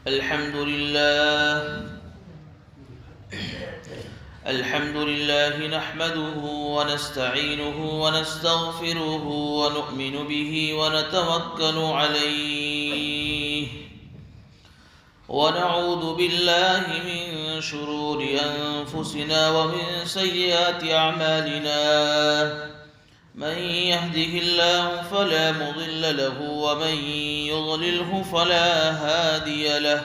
الحمد لله نحمده ونستعينه ونستغفره ونؤمن به ونتوكل عليه ونعوذ بالله من شرور أنفسنا ومن سيئات أعمالنا من يهده الله فلا مضل له ومن يضلله فلا هادي له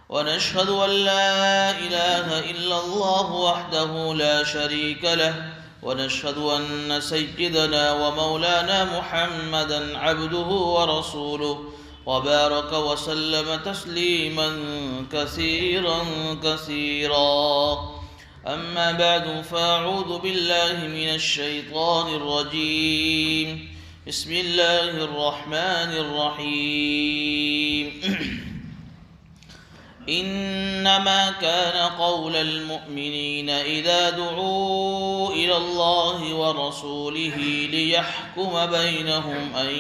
ونشهد أن لا إله إلا الله وحده لا شريك له ونشهد أن سيدنا ومولانا محمدا عبده ورسوله وبارك وسلم تسليما كثيرا أما بعد فأعوذ بالله من الشيطان الرجيم بسم الله الرحمن الرحيم إنما كان قول المؤمنين إذا دعوا إلى الله ورسوله ليحكم بينهم أن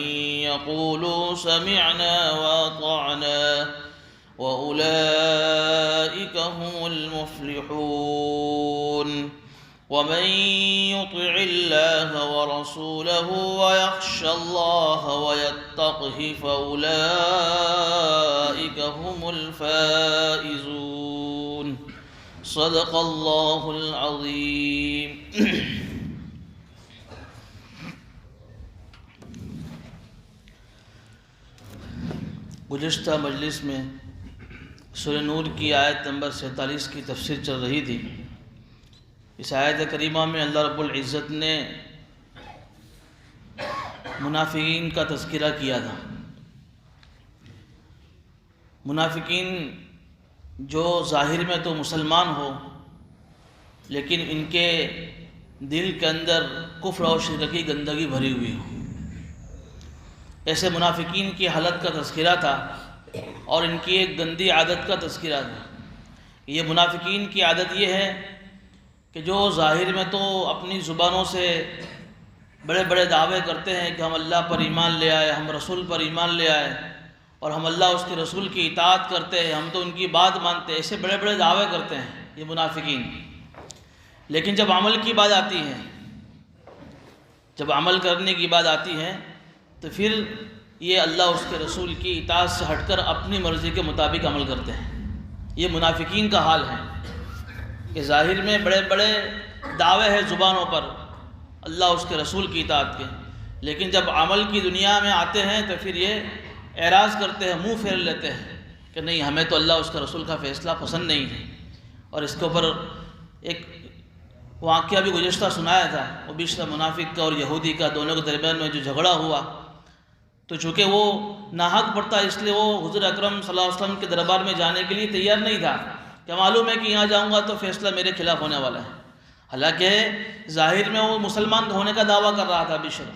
يقولوا سمعنا وأطعنا وأولئك هم المفلحون ومن يطع الله ورسوله ويخشى الله ويتقه فأولئك هم الفائزون صدق الله العظيم گزشتہ مجلس میں سورہ نور کی آیت نمبر 47 کی تفسیر چل رہی تھی۔ اس آیت کریمہ میں اللہ رب العزت نے منافقین کا تذکرہ کیا تھا۔ منافقین جو ظاہر میں تو مسلمان ہو لیکن ان کے دل کے اندر کفر اور شرک کی گندگی بھری ہوئی ہو، ایسے منافقین کی حالت کا تذکرہ تھا اور ان کی ایک گندی عادت کا تذکرہ تھا۔ یہ منافقین کی عادت یہ ہے کہ جو ظاہر میں تو اپنی زبانوں سے بڑے بڑے دعوے کرتے ہیں کہ ہم اللہ پر ایمان لے آئے، ہم رسول پر ایمان لے آئے اور ہم اللہ اس کے رسول کی اطاعت کرتے ہیں، ہم تو ان کی بات مانتے ہیں، ایسے بڑے بڑے دعوے کرتے ہیں یہ منافقین۔ لیکن جب عمل کی بات آتی ہے، جب عمل کرنے کی بات آتی ہے تو پھر یہ اللہ اس کے رسول کی اطاعت سے ہٹ کر اپنی مرضی کے مطابق عمل کرتے ہیں۔ یہ منافقین کا حال ہے کہ ظاہر میں بڑے بڑے دعوے ہیں زبانوں پر اللہ اس کے رسول کی اطاعت کے، لیکن جب عمل کی دنیا میں آتے ہیں تو پھر یہ اعراض کرتے ہیں، منہ پھیر لیتے ہیں کہ نہیں، ہمیں تو اللہ اس کے رسول کا فیصلہ پسند نہیں ہے۔ اور اس کے اوپر ایک واقعہ بھی گزشتہ سنایا تھا، وہ بشر منافق کا اور یہودی کا دونوں کے درمیان میں جو جھگڑا ہوا، تو چونکہ وہ ناحق پڑتا اس لیے وہ حضور اکرم صلی اللہ علیہ وسلم کے دربار میں جانے کے لیے تیار نہیں تھا کہ معلوم ہے کہ یہاں جاؤں گا تو فیصلہ میرے خلاف ہونے والا ہے۔ حالانکہ ظاہر میں وہ مسلمان ہونے کا دعویٰ کر رہا تھا بشر،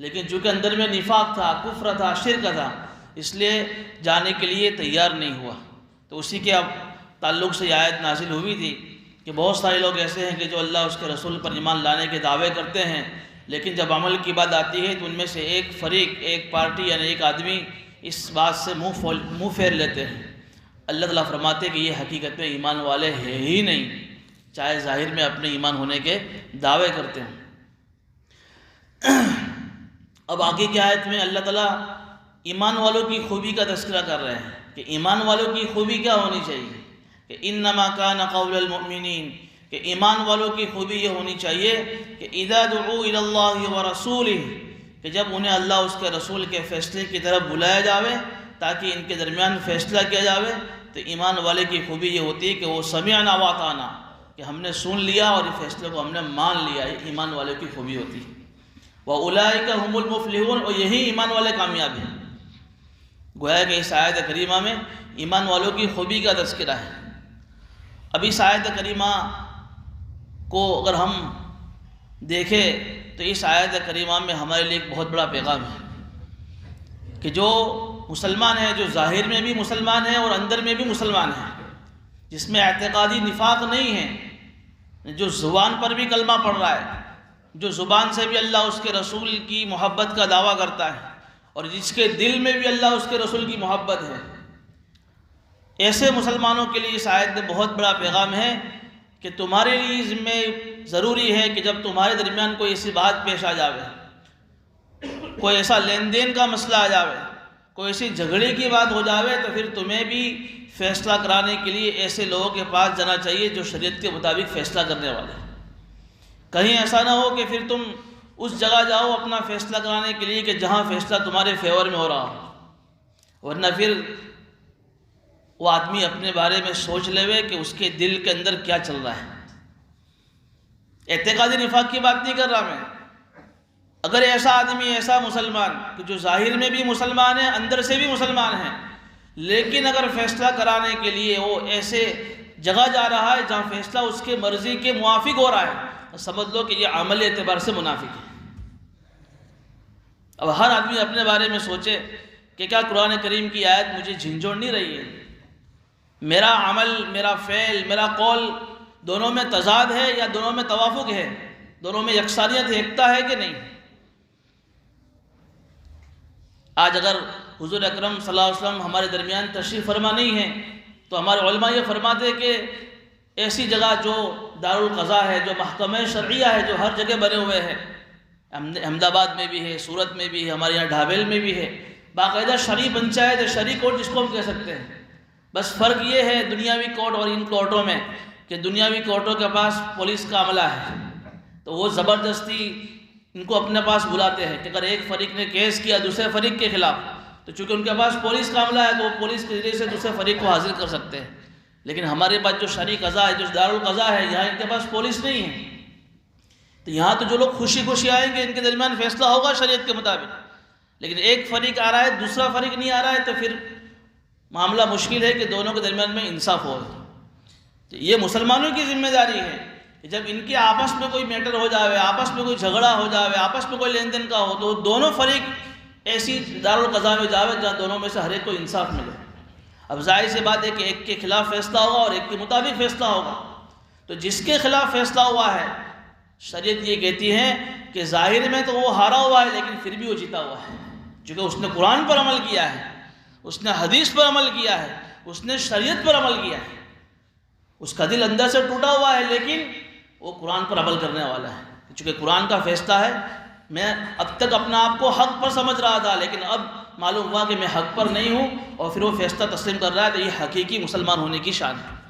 لیکن چونکہ اندر میں نفاق تھا، کفر تھا، شرک تھا، اس لیے جانے کے لیے تیار نہیں ہوا۔ تو اسی کے اب تعلق سے یہ آیت نازل ہوئی تھی کہ بہت سارے لوگ ایسے ہیں کہ جو اللہ اس کے رسول پر ایمان لانے کے دعوے کرتے ہیں، لیکن جب عمل کی بات آتی ہے تو ان میں سے ایک فریق، ایک پارٹی یعنی ایک آدمی اس بات سے منہ پھیر لیتے ہیں۔ اللہ تعالیٰ فرماتے ہیں کہ یہ حقیقت میں ایمان والے ہیں ہی نہیں، چاہے ظاہر میں اپنے ایمان ہونے کے دعوے کرتے ہیں۔ اب آگے کی آیت میں اللہ تعالیٰ ایمان والوں کی خوبی کا تذکرہ کر رہے ہیں کہ ایمان والوں کی خوبی کیا ہونی چاہیے، کہ انما کان قول المؤمنین، کہ ایمان والوں کی خوبی یہ ہونی چاہیے کہ اذا دعوا الی اللہ ورسولہ، کہ جب انہیں اللہ اس کے رسول کے فیصلے کی طرف بلایا جاوے تاکہ ان کے درمیان فیصلہ کیا جاوے، تو ایمان والے کی خوبی یہ ہوتی ہے کہ وہ سمعنا واطعنا، کہ ہم نے سن لیا اور اس فیصلے کو ہم نے مان لیا۔ یہ ایمان والے کی خوبی ہوتی ہے۔ وَأُولَئِكَ هُمُ الْمُفْلِحُونَ، اور یہی ایمان والے کامیاب ہیں۔ گویا کہ اس آیت کریمہ میں ایمان والوں کی خوبی کا تذکرہ ہے۔ اب اس آیت کریمہ کو اگر ہم دیکھیں تو اس آیت کریمہ میں ہمارے لیے ایک بہت بڑا پیغام ہے کہ جو مسلمان ہیں، جو ظاہر میں بھی مسلمان ہیں اور اندر میں بھی مسلمان ہیں، جس میں اعتقادی نفاق نہیں ہے، جو زبان پر بھی کلمہ پڑھ رہا ہے، جو زبان سے بھی اللہ اس کے رسول کی محبت کا دعویٰ کرتا ہے، اور جس کے دل میں بھی اللہ اس کے رسول کی محبت ہے، ایسے مسلمانوں کے لیے اس آیت میں بہت بڑا پیغام ہے کہ تمہارے لیے ذمہ ضروری ہے کہ جب تمہارے درمیان کوئی ایسی بات پیش آ جاوے، کوئی ایسا لین دین کا مسئلہ آ جاوے، کوئی ایسی جھگڑے کی بات ہو جاوے، تو پھر تمہیں بھی فیصلہ کرانے کے لیے ایسے لوگوں کے پاس جانا چاہیے جو شریعت کے مطابق فیصلہ کرنے والے ہیں۔ کہیں ایسا نہ ہو کہ پھر تم اس جگہ جاؤ اپنا فیصلہ کرانے کے لیے کہ جہاں فیصلہ تمہارے فیور میں ہو رہا ہو، ورنہ پھر وہ آدمی اپنے بارے میں سوچ لے کہ اس کے دل کے اندر کیا چل رہا ہے۔ اعتقادی نفاق کی بات نہیں کر رہا میں۔ اگر ایسا آدمی، ایسا مسلمان کہ جو ظاہر میں بھی مسلمان ہے، اندر سے بھی مسلمان ہے، لیکن اگر فیصلہ کرانے کے لیے وہ ایسے جگہ جا رہا ہے جہاں فیصلہ اس کے مرضی کے موافق ہو رہا ہے، تو سمجھ لو کہ یہ عملی اعتبار سے منافق ہے۔ اب ہر آدمی اپنے بارے میں سوچے کہ کیا قرآن کریم کی آیت مجھے جھنجھوڑ نہیں رہی ہے؟ میرا عمل، میرا فعل، میرا قول دونوں میں تضاد ہے یا دونوں میں توافق ہے؟ دونوں میں یکسانیت ہے، ایکتا ہے کہ نہیں؟ آج اگر حضور اکرم صلی اللہ علیہ وسلم ہمارے درمیان تشریف فرما نہیں ہے تو ہمارے علماء یہ فرماتے ہیں کہ ایسی جگہ جو دارالقضاء ہے، جو محکمہ شرعیہ ہے، جو ہر جگہ بنے ہوئے ہیں، احمد آباد میں بھی ہے، سورت میں بھی ہے، ہمارے یہاں ڈھابیل میں بھی ہے، باقاعدہ شرعی پنچایت ہے، شرعی کورٹ جس کو ہم کہہ سکتے ہیں۔ بس فرق یہ ہے دنیاوی کورٹ اور ان کورٹوں میں کہ دنیاوی کورٹوں کے پاس پولیس کا عملہ ہے، تو وہ زبردستی ان کو اپنے پاس بلاتے ہیں کہ اگر ایک فریق نے کیس کیا دوسرے فریق کے خلاف، تو چونکہ ان کے پاس پولیس کا عملہ ہے تو وہ پولیس کے ذریعے سے دوسرے فریق کو حاضر کر سکتے ہیں۔ لیکن ہمارے پاس جو شرعی قضا ہے، جو دارالقضاء ہے، یہاں ان کے پاس پولیس نہیں ہے، تو یہاں تو جو لوگ خوشی خوشی آئیں گے ان کے درمیان فیصلہ ہوگا شریعت کے مطابق۔ لیکن ایک فریق آ رہا ہے، دوسرا فریق نہیں آ رہا ہے، تو پھر معاملہ مشکل ہے کہ دونوں کے درمیان میں انصاف ہو۔ تو یہ مسلمانوں کی ذمہ داری ہے کہ جب ان کے آپس میں کوئی میٹر ہو جاوے، آپس میں کوئی جھگڑا ہو جاوے، آپس میں کوئی لین دین کا ہو، تو دونوں فریق ایسی دارالقضاء میں جاوے جہاں دونوں میں سے ہر ایک کو انصاف ملے۔ اب ظاہر سی بات ہے کہ ایک کے خلاف فیصلہ ہوگا اور ایک کے مطابق فیصلہ ہوگا، تو جس کے خلاف فیصلہ ہوا ہے شریعت یہ کہتی ہے کہ ظاہر میں تو وہ ہارا ہوا ہے لیکن پھر بھی وہ جیتا ہوا ہے، چونکہ اس نے قرآن پر عمل کیا ہے، اس نے حدیث پر عمل کیا ہے، اس نے شریعت پر عمل کیا ہے۔ اس کا دل اندر سے ٹوٹا ہوا ہے لیکن وہ قرآن پر عمل کرنے والا ہے، چونکہ قرآن کا فیصلہ ہے۔ میں اب تک اپنا آپ کو حق پر سمجھ رہا تھا، لیکن اب معلوم ہوا کہ میں حق پر نہیں ہوں، اور پھر وہ فیصلہ تسلیم کر رہا ہے، تو یہ حقیقی مسلمان ہونے کی شان ہے۔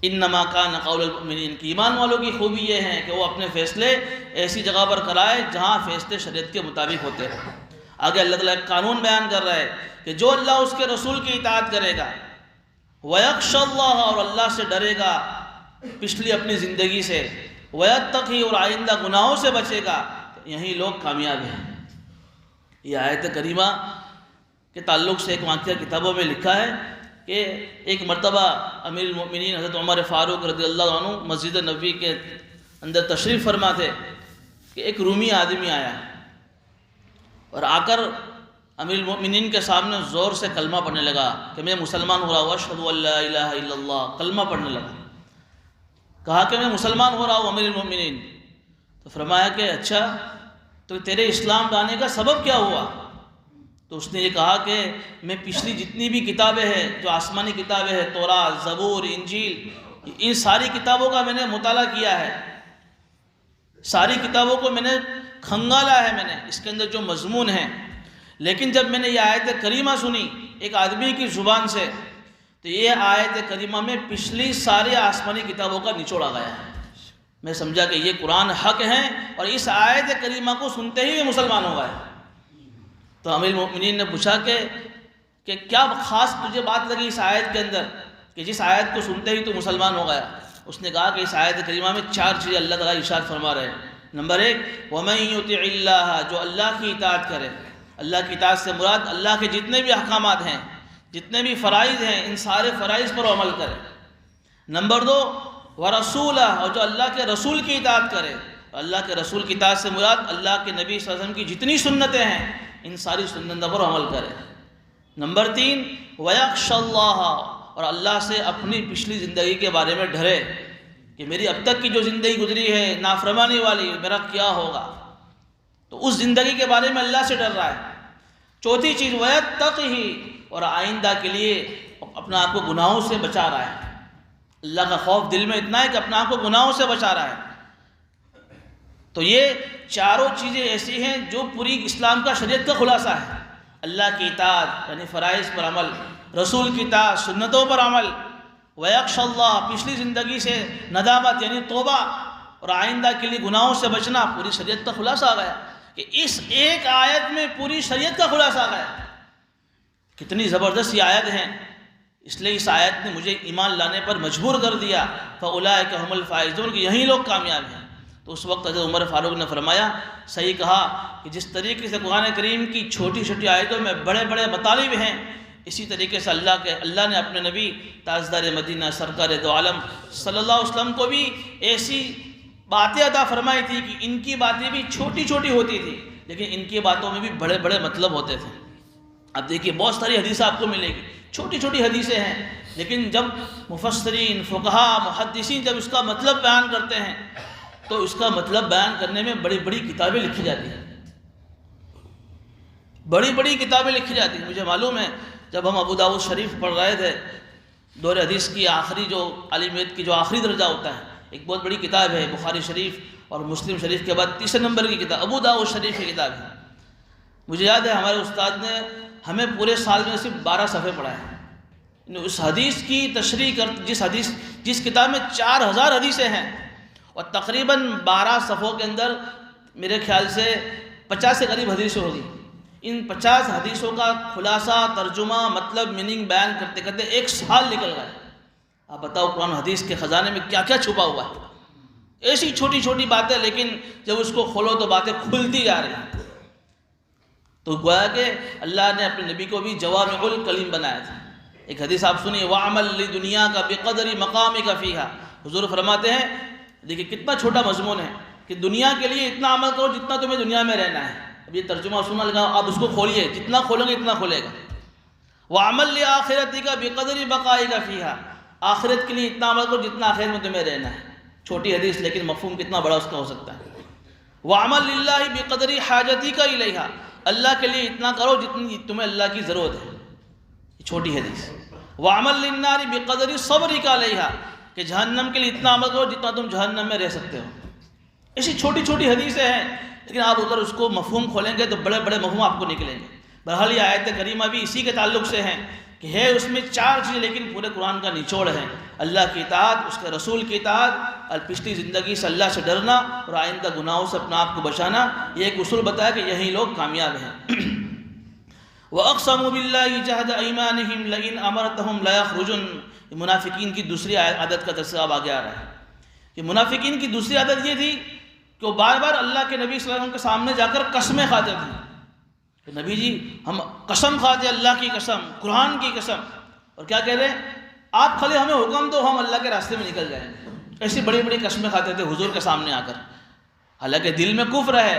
انما کان قول المؤمنین، کہ ایمان والوں کی خوبی یہ ہے کہ وہ اپنے فیصلے ایسی جگہ پر کرائے جہاں فیصلے شریعت کے مطابق ہوتے ہیں۔ آگے اللہ تعالیٰ ایک قانون بیان کر رہا ہے کہ جو اللہ اس کے رسول کی اطاعت کرے گا، وَيَخْشَ اللَّهَ، اور اللہ سے ڈرے گا پچھلی اپنی زندگی سے، وَيَتَّقِي، اور آئندہ گناہوں سے بچے گا، یہی لوگ کامیاب ہیں۔ یہ آیت کریمہ کے تعلق سے ایک واقعہ کتابوں میں لکھا ہے کہ ایک مرتبہ امیر المؤمنین حضرت عمر فاروق رضی اللہ عنہ مسجد نبوی کے اندر تشریف فرما تھے کہ ایک رومی آدمی آیا اور آ کر امیر المؤمنین کے سامنے زور سے کلمہ پڑھنے لگا کہ میں مسلمان ہو رہا ہوں، اشہد ان لا الہ الا اللہ، کلمہ پڑھنے لگا۔ کہا کہ میں مسلمان ہو رہا ہوں امیر المؤمنین، تو فرمایا کہ اچھا تو تیرے اسلام لانے کا سبب کیا ہوا؟ تو اس نے یہ کہا کہ میں پچھلی جتنی بھی کتابیں ہیں، جو آسمانی کتابیں ہیں، تورات، زبور، انجیل، ان ساری کتابوں کا میں نے مطالعہ کیا ہے، ساری کتابوں کو میں نے کھنگالا ہے، میں نے اس کے اندر جو مضمون ہیں، لیکن جب میں نے یہ آیت کریمہ سنی ایک آدمی کی زبان سے، تو یہ آیت کریمہ میں پچھلی ساری آسمانی کتابوں کا نچوڑ آ گیا ہے۔ میں سمجھا کہ یہ قرآن حق ہے، اور اس آیت کریمہ کو سنتے ہی میں مسلمان ہو گیا۔ تو امیر المؤمنین نے پوچھا کہ کیا خاص تجھے بات لگی اس آیت کے اندر کہ جس آیت کو سنتے ہی تو مسلمان ہو گیا؟ اس نے کہا کہ اس آیت کریمہ میں 4 چیزیں اللہ تعالیٰ ارشاد فرما رہے ہیں۔ نمبر 1، وَمَن يُطِعِ اللَّهَ، جو اللہ کی اطاعت کرے۔ اللہ کی اطاعت سے مراد اللہ کے جتنے بھی احکامات ہیں، جتنے بھی فرائض ہیں، ان سارے فرائض پر عمل کرے۔ نمبر 2، وَرَسُولَهُ، اور جو اللہ کے رسول کی اطاعت کرے۔ اللہ کے رسول کی اطاعت سے مراد اللہ کے نبی صلی اللہ علیہ وسلم کی جتنی سنتیں ہیں، ان ساری سنتوں پر عمل کرے۔ نمبر 3، وَيَخْشَ اللَّهَ، اور اللہ سے اپنی پچھلی زندگی کے بارے میں ڈرے کہ میری اب تک کی جو زندگی گزری ہے نافرمانی والی، میرا کیا ہوگا، تو اس زندگی کے بارے میں اللہ سے ڈر رہا ہے۔ چوتھی چیز، وَيَتَّقِهِ، اور آئندہ کے لیے اپنے آپ کو گناہوں سے بچا رہا ہے، اللہ کا خوف دل میں اتنا ہے کہ اپنے آپ کو گناہوں سے بچا رہا ہے۔ تو یہ چاروں چیزیں ایسی ہیں جو پوری اسلام کا شریعت کا خلاصہ ہے۔ اللہ کی اطاعت یعنی فرائض پر عمل، رسول کی اطاعت سنتوں پر عمل، ویخش اللہ پچھلی زندگی سے ندامت یعنی توبہ، اور آئندہ کے لیے گناہوں سے بچنا، پوری شریعت کا خلاصہ آ گیا کہ اس ایک آیت میں پوری شریعت کا خلاصہ آ گیا۔ کتنی زبردست یہ آیت ہیں، اس لیے اس آیت نے مجھے ایمان لانے پر مجبور کر دیا، فَأُولَٰئِكَ هُمُ الْفَائِزُونَ کہ یہی لوگ کامیاب ہیں۔ تو اس وقت حضرت عمر فاروق نے فرمایا، صحیح کہا کہ جس طریقے سے قرآن کریم کی چھوٹی چھوٹی آیتوں میں بڑے بڑے مطالب ہیں، اسی طریقے سے اللہ نے اپنے نبی تاجدار مدینہ سرکار دو عالم صلی اللہ علیہ وسلم کو بھی ایسی باتیں عطا فرمائی تھی کہ ان کی باتیں بھی چھوٹی چھوٹی ہوتی تھی، لیکن ان کی باتوں میں بھی بڑے بڑے مطلب ہوتے تھے۔ اب دیکھیے بہت ساری حدیثیں آپ کو ملے گی، چھوٹی چھوٹی حدیثیں ہیں، لیکن جب مفسرین فقہا محدثین جب اس کا مطلب بیان کرتے ہیں تو اس کا مطلب بیان کرنے میں بڑی بڑی کتابیں لکھی جاتی ہیں، بڑی بڑی کتابیں لکھی جاتی ہیں۔ مجھے معلوم ہے جب ہم ابو داؤد شریف پڑھ رہے تھے، دور حدیث کی آخری جو عالمیت کی جو آخری درجہ ہوتا ہے، ایک بہت بڑی کتاب ہے بخاری شریف اور مسلم شریف کے بعد تیسرے نمبر کی کتاب ابو داؤد شریف کی کتاب ہے۔ مجھے یاد ہے ہمارے استاد نے ہمیں پورے سال میں صرف 12 صفحے پڑھائے۔ اس حدیث کی تشریح جس کتاب میں 4000 حدیثیں ہیں اور تقریباً 12 صفحوں کے اندر میرے خیال سے 50 سے قریب حدیثیں ہوگی، ان 50 حدیثوں کا خلاصہ ترجمہ مطلب میننگ بیان کرتے کرتے 1 سال نکل گئے۔ آپ بتاؤ قرآن حدیث کے خزانے میں کیا کیا چھپا ہوا ہے، ایسی چھوٹی چھوٹی باتیں، لیکن جب اس کو کھولو تو باتیں کھلتی جا رہی ہیں۔ تو گویا کہ اللہ نے اپنے نبی کو بھی جوامع الکلم بنایا تھا۔ ایک حدیث آپ سنیے، وَعَمَلْ لِدُنْيَاكَ بِقَدْرِ مَقَامِكَ فِيهَا، حضور فرماتے ہیں دیکھیں کتنا چھوٹا مضمون ہے کہ دنیا کے لیے اتنا عمل کرو جتنا تمہیں دنیا میں رہنا ہے۔ اب یہ ترجمہ سننا لگا، آپ اس کو کھولیے، جتنا کھولیں گے اتنا کھولے گا۔ وَعَمَلْ لِآخِرَتِكَ بِقَدْرِ بَقَائِكَ فِيهَا، آخرت کے لیے اتنا عمل کرو جتنا آخرت میں تمہیں رہنا ہے۔ چھوٹی حدیث لیکن مفہوم کتنا بڑا اس کا ہو سکتا ہے۔ وَعَمَلْ لِلَّهِ بِقَدْرِ حَاجَتِكَ إِلَيْهَا، اللہ کے لیے اتنا کرو جتنی تمہیں اللہ کی ضرورت ہے، یہ چھوٹی حدیث۔ وَعَمَلْ لِلنَّارِ بِقَدْرِ صَبْرِكَ عَلَيْهَا، کہ جہنم کے لیے اتنا عمل کرو جتنا تم جہنم میں رہ سکتے ہو۔ ایسی چھوٹی چھوٹی حدیثیں ہیں، لیکن آپ اگر اس کو مفہوم کھولیں گے تو بڑے بڑے مفہوم آپ کو نکلیں گے۔ بہرحال یہ آیت کریمہ بھی اسی کے تعلق سے ہیں کہ ہے اس میں 4 چیزیں، لیکن پورے قرآن کا نچوڑ ہے اللہ کی اطاعت، اس کے رسول کی اطاعت، اور پچھلی زندگی سے اللہ سے ڈرنا اور آئندہ گناہوں سے اپنا آپ کو بچانا۔ یہ ایک اصول بتایا کہ یہی لوگ کامیاب ہیں۔ وَأَقْسَمُوا بِاللَّهِ جَهْدَ أَيْمَانِهِمْ لَئِنْ أَمَرْتَهُمْ لَيَخْرُجُنَّ، یہ منافقین کی دوسری عادت کا تذکرہ اب آگے آ رہا ہے کہ منافقین کی دوسری عادت یہ تھی کہ وہ بار بار اللہ کے نبی صلی اللہ علیہ وسلم کے سامنے جا کر قسمیں کھاتے تھے کہ نبی جی ہم قسم کھاتے، اللہ کی قسم، قرآن کی قسم، اور کیا کہہ رہے ہیں، آپ خالی ہمیں حکم دو ہم اللہ کے راستے میں نکل جائیں گے۔ ایسی بڑی بڑی قسمیں کھاتے تھے حضور کے سامنے آ کر، حالانکہ دل میں کفر ہے،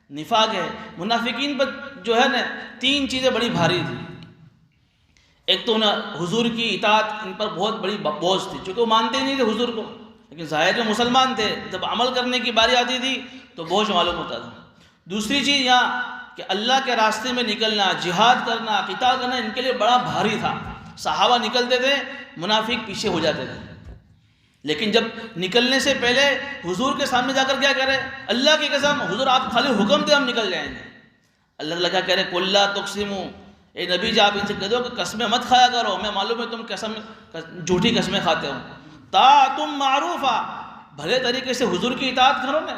نفاق ہے۔ منافقین پر جو ہے نا 3 چیزیں بڑی بھاری تھی۔ ایک تو حضور کی اطاعت ان پر بہت بڑی بوجھ تھی، چونکہ وہ مانتے ہی نہیں تھے حضور کو، لیکن ظاہر میں مسلمان تھے، جب عمل کرنے کی باری آتی تھی تو بوجھ معلوم ہوتا تھا۔ دوسری چیز یہاں کہ اللہ کے راستے میں نکلنا، جہاد کرنا، قتال کرنا ان کے لیے بڑا بھاری تھا۔ صحابہ نکلتے تھے، منافق پیچھے ہو جاتے تھے، لیکن جب نکلنے سے پہلے حضور کے سامنے جا کر کیا کہہ رہے، اللہ کی قسم حضور آپ خالی حکم دے ہم نکل جائیں گے۔ اللہ تعالیٰ کیا کہہ رہے، قُل لَا تُقْسِمُوا، اے نبی جی آپ ان سے کہہ دو کہ قسمیں مت کھایا کرو، میں معلوم ہے تم جھوٹی قسمیں کھاتے ہو۔ طاعۃ معروفہ، بھلے طریقے سے حضور کی اطاعت کرو نا۔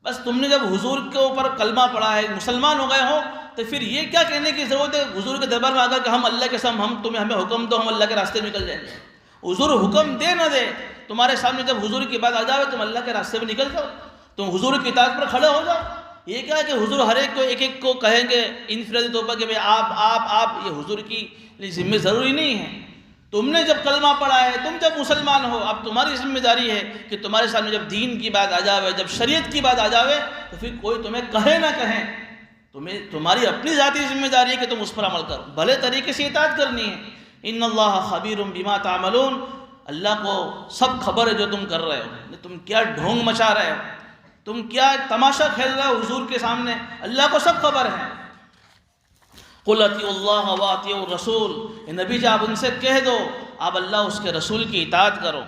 بس تم نے جب حضور کے اوپر کلمہ پڑھا ہے، مسلمان ہو گئے ہو، تو پھر یہ کیا کہنے کی ضرورت ہے حضور کے دربار میں آ کر کہ ہم اللہ کے قسم ہمیں حکم دو ہم اللہ کے راستے میں نکل جائیں گے۔ حضور حکم دے نہ دے، تمہارے سامنے جب حضور کی بات آ جائے تم اللہ کے راستے میں نکل جاؤ، تم حضور کی اطاعت پر کھڑے ہو جاؤ۔ یہ کیا ہے کہ حضور ہر ایک کو کہیں گے انفرادی طور پر کہ بھائی آپ، یہ حضور کی ذمہ ضروری نہیں ہے۔ تم نے جب کلمہ پڑھا ہے، تم جب مسلمان ہو، اب تمہاری ذمہ داری ہے کہ تمہارے سامنے جب دین کی بات آ جاوے، جب شریعت کی بات آ جاوے، تو پھر کوئی تمہیں کہے نہ کہیں، تمہاری اپنی ذاتی ذمہ داری ہے کہ تم اس پر عمل کرو، بھلے طریقے سے اطاعت کرنی ہے۔ ان اللہ خبیر بما تعملون، اللہ کو سب خبر ہے جو تم کر رہے ہو، تم کیا ڈھونگ مچا رہے ہو، تم کیا تماشا کھیل رہے ہو حضور کے سامنے، اللہ کو سب خبر ہے۔ قُلْ اطیعوا اللَّهَ وَاطِیعُوا الرَّسُولَ، نبی جی آپ ان سے کہہ دو آپ اللہ اس کے رسول کی اطاعت کرو۔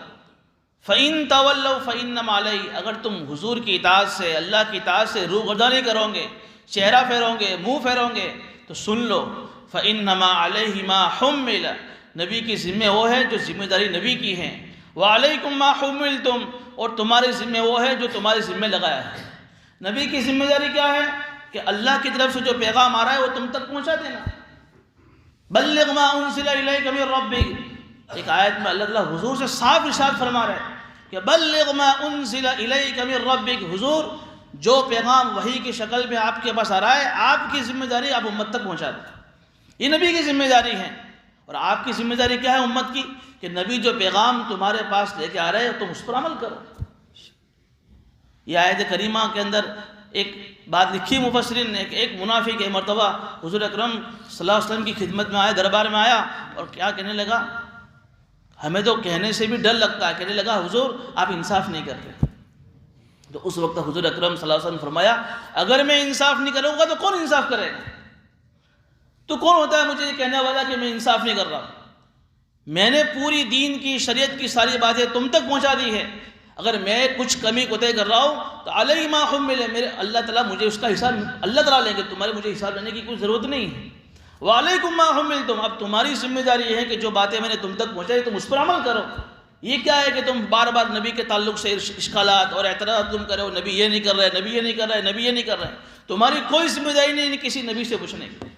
فَإِن تَوَلَّوْا فَإِنَّمَا عَلَيْهِ، اگر تم حضور کی اطاعت سے، اللہ کی اطاعت سے روگردانی کرو گے، چہرہ پھیرو گے، منہ پھیرو گے، تو سن لو فَإِنَّمَا عَلَيْهِ مَا حُمِّلَ، نبی کی ذمہ وہ ہے جو ذمہ داری نبی کی ہے، وَعَلَيْكُمْ مَا حُمِّلْتُمْ، اور تمہارے ذمہ وہ ہے جو تمہارے ذمہ لگایا ہے۔ نبی کی ذمہ داری کیا ہے؟ کہ اللہ کی طرف سے جو پیغام آ رہا ہے وہ تم تک پہنچا دینا۔ بلغ ما انزل الیک من ربک، ایک آیت میں اللہ تعالیٰ حضور سے صاف ارشاد فرما رہا ہے کہ بلغ ما انزل الیک من ربک، حضور جو پیغام وحی کی شکل میں آپ کے پاس آ رہا ہے آپ کی ذمہ داری آپ امت تک پہنچا دیں، یہ نبی کی ذمہ داری ہے۔ اور آپ کی ذمہ داری کیا ہے امت کی؟ کہ نبی جو پیغام تمہارے پاس لے کے آ رہے ہیں تم اس پر عمل کرو۔ یہ آیت کریمہ کے اندر ایک بات لکھی مفسرین نے کہ ایک منافق ایک مرتبہ حضور اکرم صلی اللہ علیہ وسلم کی خدمت میں آیا، دربار میں آیا، اور کیا کہنے لگا؟ ہمیں تو کہنے سے بھی ڈر لگتا ہے، کہنے لگا حضور آپ انصاف نہیں کر رہے۔ تو اس وقت حضور اکرم صلی اللہ علیہ وسلم فرمایا اگر میں انصاف نہیں کروں گا تو کون انصاف کرے گا؟ تو کون ہوتا ہے مجھے یہ کہنے والا کہ میں انصاف نہیں کر رہا؟ میں نے پوری دین کی شریعت کی ساری باتیں تم تک پہنچا دی ہے، اگر میں کچھ کمی کوتاہی کر رہا ہوں تو علیہ ما حمل، میرے اللہ تعالیٰ مجھے اس کا حساب اللہ تعالیٰ لیں گے، تمہارے مجھے حساب لینے کی کوئی ضرورت نہیں ہے۔ وعلیکم ما حملتم، اب تمہاری ذمہ داری یہ ہے کہ جو باتیں میں نے تم تک پہنچائی تم اس پر عمل کرو۔ یہ کیا ہے کہ تم بار بار نبی کے تعلق سے اشکالات اور اعتراضات تم کرو، نبی یہ نہیں کر رہے، نبی یہ نہیں کر رہے، نبی یہ نہیں کر رہے، تمہاری کوئی ذمہ داری نہیں کسی نبی سے پوچھنے کی۔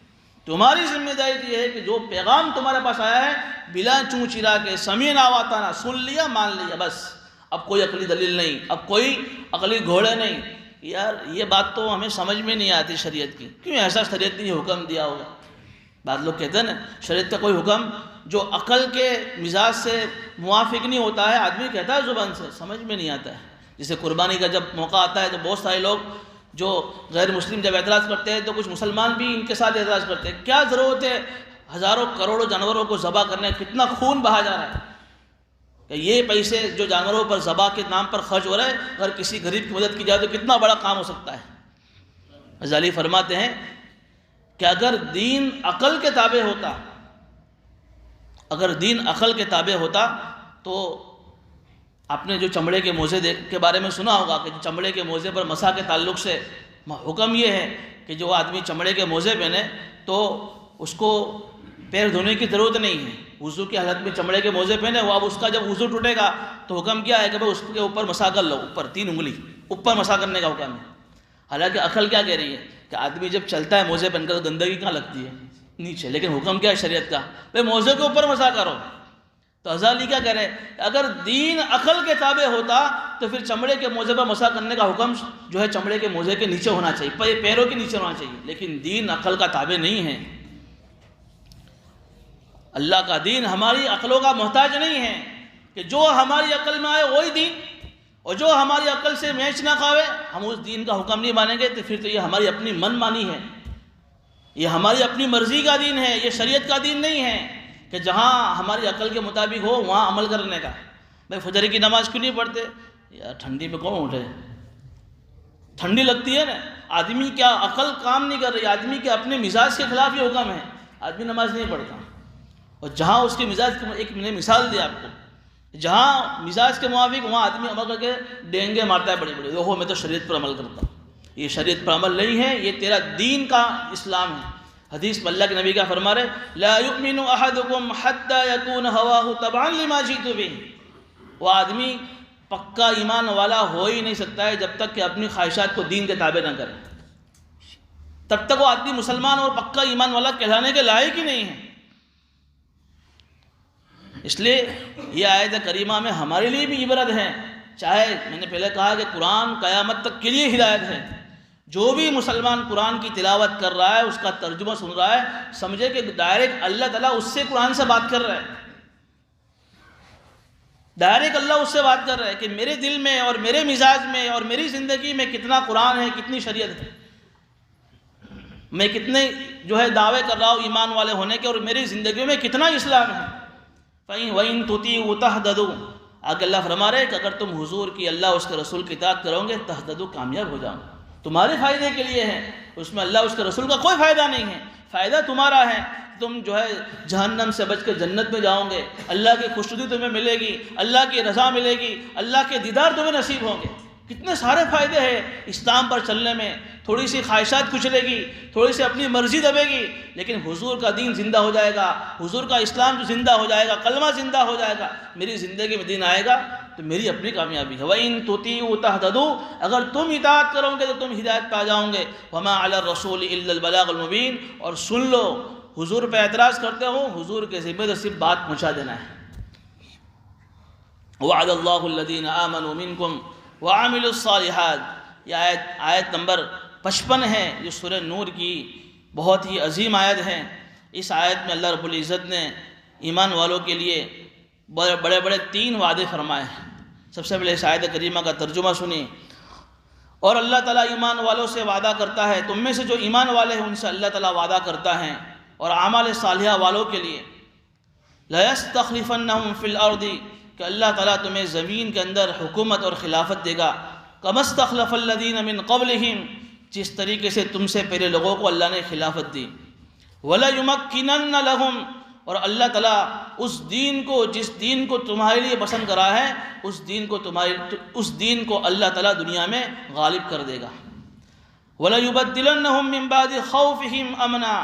تمہاری ذمہ داری یہ ہے کہ جو پیغام تمہارے پاس آیا ہے بلا چوں چرا کے سمیعنا واطعنا، سن لیا مان لیا، بس اب کوئی عقلی دلیل نہیں، اب کوئی عقلی گھوڑے نہیں۔ یار یہ بات تو ہمیں سمجھ میں نہیں آتی شریعت کی، کیوں ایسا شریعت نے یہ حکم دیا ہوگا؟ بعض لوگ کہتے ہیں نا شریعت کا کوئی حکم جو عقل کے مزاج سے موافق نہیں ہوتا ہے، آدمی کہتا ہے زبان سے، سمجھ میں نہیں آتا ہے۔ جیسے قربانی کا جب موقع آتا ہے تو بہت سارے لوگ جو غیر مسلم جب اعتراض کرتے ہیں تو کچھ مسلمان بھی ان کے ساتھ اعتراض کرتے ہیں، کیا ضرورت ہے ہزاروں کروڑوں جانوروں کو ذبح کرنے، کتنا خون بہا جا رہا ہے، کہ یہ پیسے جو جانوروں پر ذبح کے نام پر خرچ ہو رہا ہے اگر کسی غریب کی مدد کی جائے تو کتنا بڑا کام ہو سکتا ہے۔ غزالی فرماتے ہیں کہ اگر دین عقل کے تابع ہوتا، اگر دین عقل کے تابع ہوتا تو آپ نے جو چمڑے کے موزے کے بارے میں سنا ہوگا کہ چمڑے کے موزے پر مسح کے تعلق سے حکم یہ ہے کہ جو آدمی چمڑے کے موزے پہنے تو اس کو پیر دھونے کی ضرورت نہیں ہے، وضو کی حالت میں چمڑے کے موزے پہنے وہ، اب اس کا جب وضو ٹوٹے گا تو حکم کیا ہے کہ بھائی اس کے اوپر مسح کر لو، اوپر 3 انگلی اوپر مسح کرنے کا حکم ہے۔ حالانکہ عقل کیا کہہ رہی ہے کہ آدمی جب چلتا ہے موزے پہن کر تو گندگی کہاں لگتی ہے؟ نیچے، لیکن حکم کیا ہے شریعت کا؟ بھائی موزے کے اوپر مسح کرو۔ تو غزالی کیا کہہ رہے ہیں؟ اگر دین عقل کے تابع ہوتا تو پھر چمڑے کے موزے پر مسح کرنے کا حکم جو ہے چمڑے کے موزے کے نیچے ہونا چاہیے، پیروں کے نیچے ہونا چاہیے، لیکن دین عقل کا تابع نہیں ہے۔ اللہ کا دین ہماری عقلوں کا محتاج نہیں ہے کہ جو ہماری عقل میں آئے وہی دین، اور جو ہماری عقل سے میچ نہ کھاوے ہم اس دین کا حکم نہیں مانیں گے، تو پھر تو یہ ہماری اپنی من مانی ہے، یہ ہماری اپنی مرضی کا دین ہے، یہ شریعت کا دین نہیں ہے کہ جہاں ہماری عقل کے مطابق ہو وہاں عمل کرنے کا۔ بھائی فجر کی نماز کیوں نہیں پڑھتے؟ یار ٹھنڈی میں کون اٹھے، ٹھنڈی لگتی ہے نا، آدمی کیا عقل کام نہیں کر رہی، آدمی کے اپنے مزاج کے خلاف یہ حکم ہے، آدمی نماز نہیں پڑھتا۔ اور جہاں اس کے مزاج کی ایک میں نے مثال دی آپ کو، جہاں مزاج کے موافق وہاں آدمی عمل کر کے ڈینگے مارتا ہے بڑے بڑے، دیکھو میں تو شریعت پر عمل کرتا ہوں، یہ شریعت پر عمل نہیں ہے، یہ تیرا دین کا اسلام ہے۔ حدیث میں اللہ کے نبی کیا فرما رہے؟ لا یؤمن احدکم حتی یکون ہواہ تبعا لما جئت بہ، وہ آدمی پکا ایمان والا ہو ہی نہیں سکتا ہے جب تک کہ اپنی خواہشات کو دین کے تابع نہ کرے، تب تک وہ آدمی مسلمان اور پکا ایمان والا کہلانے کے لائق ہی نہیں ہے۔ اس لیے یہ آیت کریمہ میں ہمارے لیے بھی عبرت ہے، چاہے میں نے پہلے کہا کہ قرآن قیامت تک کے لیے ہدایت ہے، جو بھی مسلمان قرآن کی تلاوت کر رہا ہے اس کا ترجمہ سن رہا ہے سمجھے کہ ڈائریکٹ اللہ تعالیٰ اس سے قرآن سے بات کر رہا ہے، ڈائریکٹ اللہ اس سے بات کر رہا ہے کہ میرے دل میں اور میرے مزاج میں اور میری زندگی میں کتنا قرآن ہے، کتنی شریعت ہے، میں کتنے جو ہے دعوے کر رہا ہوں ایمان والے ہونے کے، اور میری زندگی میں کتنا اسلام ہے۔ وَإِن تُطِيعُوا تَهْتَدُوا، آگے اللہ فرما رہے کہ اگر تم حضور کی اللہ اس کے رسول کی اطاعت کرو گے تہتدوا، کامیاب ہو جاؤ، تمہارے فائدے کے لیے ہیں، اس میں اللہ اس کے رسول کا کوئی فائدہ نہیں ہے، فائدہ تمہارا ہے، تم جو ہے جہنم سے بچ کر جنت میں جاؤ گے، اللہ کی خوشنودی تمہیں ملے گی، اللہ کی رضا ملے گی، اللہ کے دیدار تمہیں نصیب ہوں گے۔ کتنے سارے فائدے ہیں اسلام پر چلنے میں، تھوڑی سی خواہشات کچلے گی، تھوڑی سی اپنی مرضی دبے گی، لیکن حضور کا دین زندہ ہو جائے گا، حضور کا اسلام جو زندہ ہو جائے گا، کلمہ زندہ ہو جائے گا، میری زندگی میں دین آئے گا تو میری اپنی کامیابی ہے۔ وَإِن تُطِيعُوا تَهْتَدُوا، اگر تم اطاعت کرو گے تو تم ہدایت پا جاؤ گے۔ وَمَا عَلَى الرَّسُولِ إِلَّا الْبَلَاغُ الْمُبِينُ، اور سن لو، حضور پہ اعتراض کرتے ہو، حضور کے ذمہ تو صرف بات پہنچا دینا ہے۔ وَعَدَ اللَّهُ الَّذِينَ آمَنُوا مِنكُمْ وَعَمِلُوا الصَّالِحَاتِ، یہ آیت نمبر 55 ہے، جو سورہ نور کی بہت ہی عظیم آیت ہے۔ اس آیت میں اللہ رب العزت نے ایمان والوں کے لیے بڑے بڑے 3 وعدے فرمائے ہیں۔ سب سے پہلے اس آیت کریمہ کا ترجمہ سنی، اور اللہ تعالیٰ ایمان والوں سے وعدہ کرتا ہے، تم میں سے جو ایمان والے ہیں ان سے اللہ تعالیٰ وعدہ کرتا ہے، اور اعمال صالحہ والوں کے لیے لَيَسْتَخْلِفَنَّهُمْ فِي الْأَرْضِ، کہ اللہ تعالیٰ تمہیں زمین کے اندر حکومت اور خلافت دے گا، كَمَا اسْتَخْلَفَ الَّذِينَ مِن قَبْلِهِمْ، جس طریقے سے تم سے پہلے لوگوں کو اللہ نے خلافت دی، وَلَيُمَكِّنَنَّ لَهُمْ، اور اللہ تعالیٰ اس دین کو، جس دین کو تمہارے لیے پسند کرا ہے، اس دین کو اللہ تعالیٰ دنیا میں غالب کر دے گا۔ وَلَيُبَدِّلَنَّهُم مِّن بَعْدِ خَوْفِهِمْ أَمْنًا،